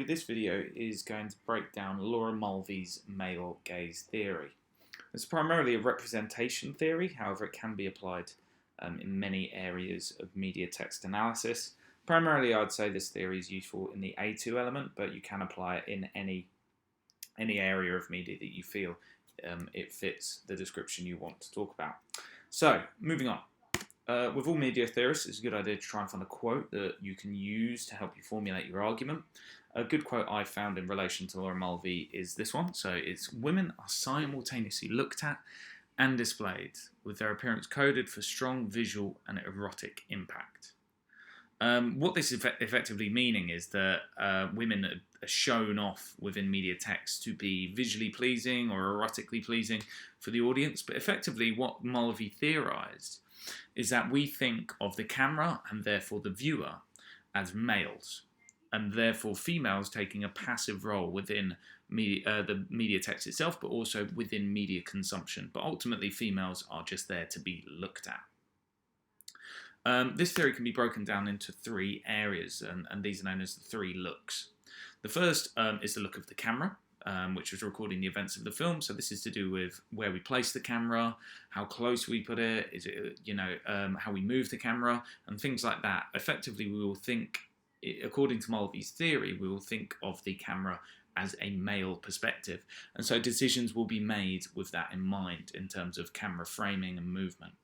So this video is going to break down Laura Mulvey's male gaze theory. It's primarily a representation theory, however it can be applied in many areas of media text analysis. Primarily I'd say this theory is useful in the A2 element, but you can apply it in any area of media that you feel it fits the description you want to talk about. So, moving on. With all media theorists, it's a good idea to try and find a quote that you can use to help you formulate your argument. A good quote I found in relation to Laura Mulvey is this one. So it's, "Women are simultaneously looked at and displayed, with their appearance coded for strong visual and erotic impact." What this is effectively meaning is that women are shown off within media text to be visually pleasing or erotically pleasing for the audience. But effectively what Mulvey theorised is that we think of the camera and therefore the viewer as males, and therefore females taking a passive role within the media text itself, but also within media consumption. But ultimately females are just there to be looked at. This theory can be broken down into three areas, and these are known as the three looks. The first is the look of the camera, which was recording the events of the film. So this is to do with where we place the camera, how close we put it, is it, how we move the camera, and things like that. Effectively, we will think, according to Mulvey's theory, we will think of the camera as a male perspective. And so decisions will be made with that in mind in terms of camera framing and movement.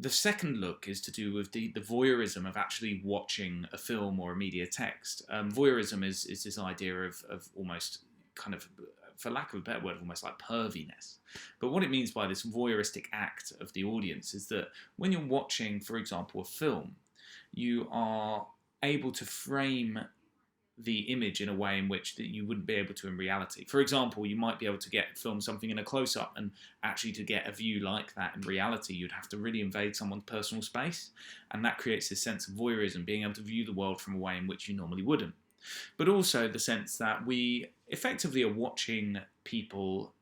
The second look is to do with the voyeurism of actually watching a film or a media text. Voyeurism is this idea of almost kind of, for lack of a better word, almost like perviness. But what it means by this voyeuristic act of the audience is that when you're watching, for example, a film, you are able to frame the image in a way in which that you wouldn't be able to in reality. For example, you might be able to film something in a close-up, and actually to get a view like that in reality, you'd have to really invade someone's personal space, and that creates this sense of voyeurism, being able to view the world from a way in which you normally wouldn't. But also the sense that we effectively are watching people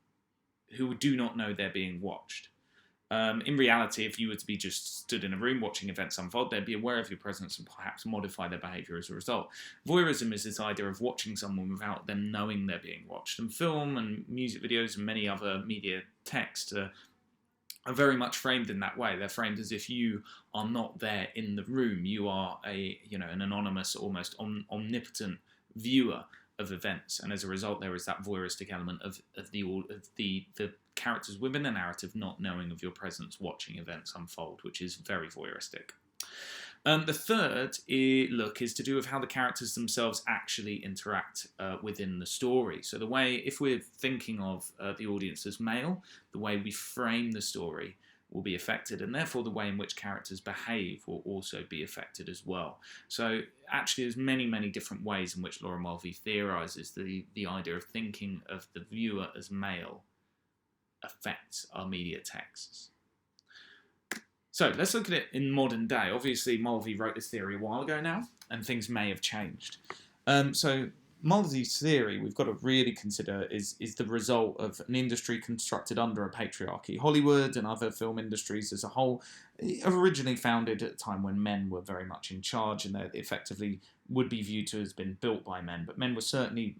who do not know they're being watched. In reality, if you were to be just stood in a room watching events unfold, they'd be aware of your presence and perhaps modify their behaviour as a result. Voyeurism is this idea of watching someone without them knowing they're being watched. And film and music videos and many other media text are very much framed in that way. They're framed as if you are not there in the room. You are an anonymous, almost omnipotent viewer of events, and as a result there is that voyeuristic element of the characters within the narrative not knowing of your presence watching events unfold, which is very voyeuristic. The third look is to do with how the characters themselves actually interact within the story. So the way, if we're thinking of the audience as male, the way we frame the story will be affected, and therefore the way in which characters behave will also be affected as well. So actually there's many different ways in which Laura Mulvey theorises the idea of thinking of the viewer as male affects our media texts. So let's look at it in modern day. Obviously Mulvey wrote this theory a while ago now, and things may have changed. So Mulvey's theory, we've got to really consider, is the result of an industry constructed under a patriarchy. Hollywood and other film industries as a whole originally founded at a time when men were very much in charge, and they effectively would be viewed to have been built by men, but men were certainly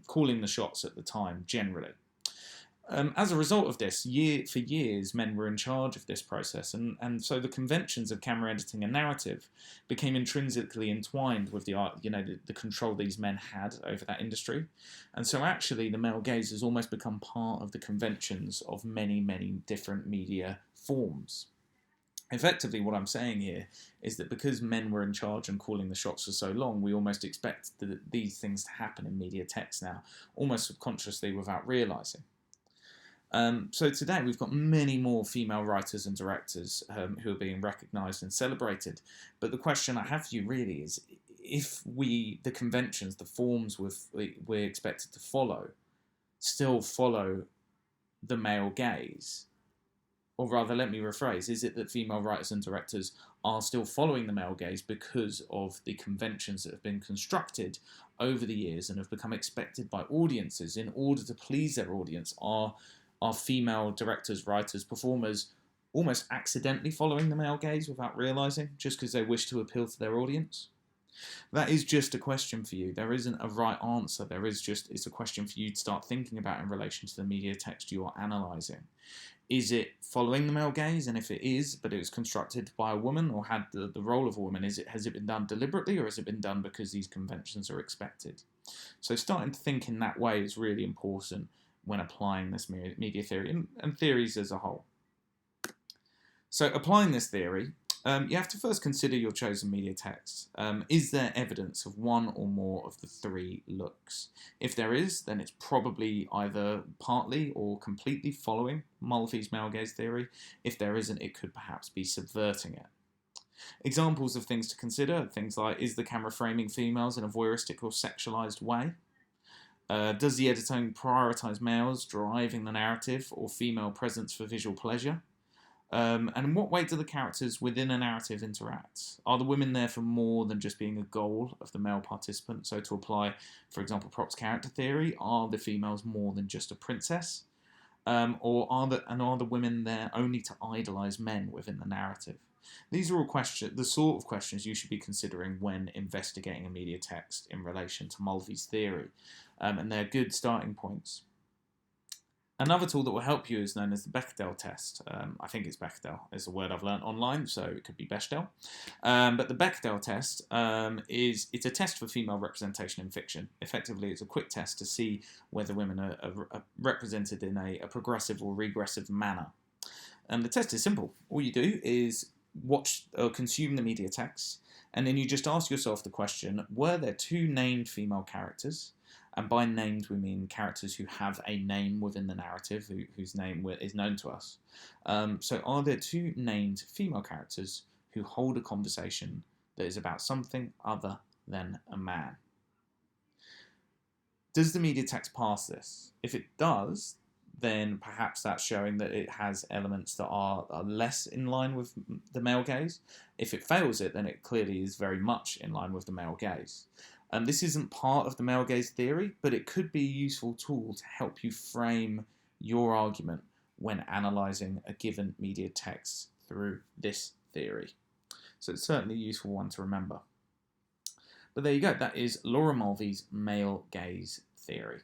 calling the shots at the time, generally. As a result of this, for years, men were in charge of this process, and so the conventions of camera editing and narrative became intrinsically entwined with the control these men had over that industry. And so actually the male gaze has almost become part of the conventions of many different media forms. Effectively, what I'm saying here is that because men were in charge and calling the shots for so long, we almost expect these things to happen in media text now, almost subconsciously without realising. So today we've got many more female writers and directors who are being recognised and celebrated. But the question I have for you really is, if the conventions, the forms we're expected to follow, still follow the male gaze, or rather, let me rephrase, is it that female writers and directors are still following the male gaze because of the conventions that have been constructed over the years and have become expected by audiences in order to please their audience? Are female directors, writers, performers almost accidentally following the male gaze without realising, just because they wish to appeal to their audience? That is just a question for you. There isn't a right answer. It's a question for you to start thinking about in relation to the media text you're analysing. Is it following the male gaze? And if it is, but it was constructed by a woman or had the role of a woman, has it been done deliberately, or has it been done because these conventions are expected? So starting to think in that way is really important when applying this media theory and theories as a whole. So applying this theory, you have to first consider your chosen media text. Is there evidence of one or more of the three looks? If there is, then it's probably either partly or completely following Mulvey's male gaze theory. If there isn't, it could perhaps be subverting it. Examples of things to consider, things like, is the camera framing females in a voyeuristic or sexualized way? Does the editing prioritize males driving the narrative or female presence for visual pleasure? And in what way do the characters within a narrative interact? Are the women there for more than just being a goal of the male participant? So to apply, for example, Prop's character theory, are the females more than just a princess? Or are the women there only to idolise men within the narrative? These are all the sort of questions you should be considering when investigating a media text in relation to Mulvey's theory. And they're good starting points. Another tool that will help you is known as the Bechdel Test. I think it's Bechdel. It's a word I've learned online, so it could be Bechdel. But the Bechdel Test it's a test for female representation in fiction. Effectively, it's a quick test to see whether women are represented in a progressive or regressive manner. And the test is simple. All you do is watch or consume the media text, and then you just ask yourself the question, were there two named female characters? And by named, we mean characters who have a name within the narrative, whose name is known to us. So are there two named female characters who hold a conversation that is about something other than a man? Does the media text pass this? If it does, then perhaps that's showing that it has elements that are less in line with the male gaze. If it fails it, then it clearly is very much in line with the male gaze. This isn't part of the male gaze theory, but it could be a useful tool to help you frame your argument when analysing a given media text through this theory. So it's certainly a useful one to remember. But there you go, that is Laura Mulvey's male gaze theory.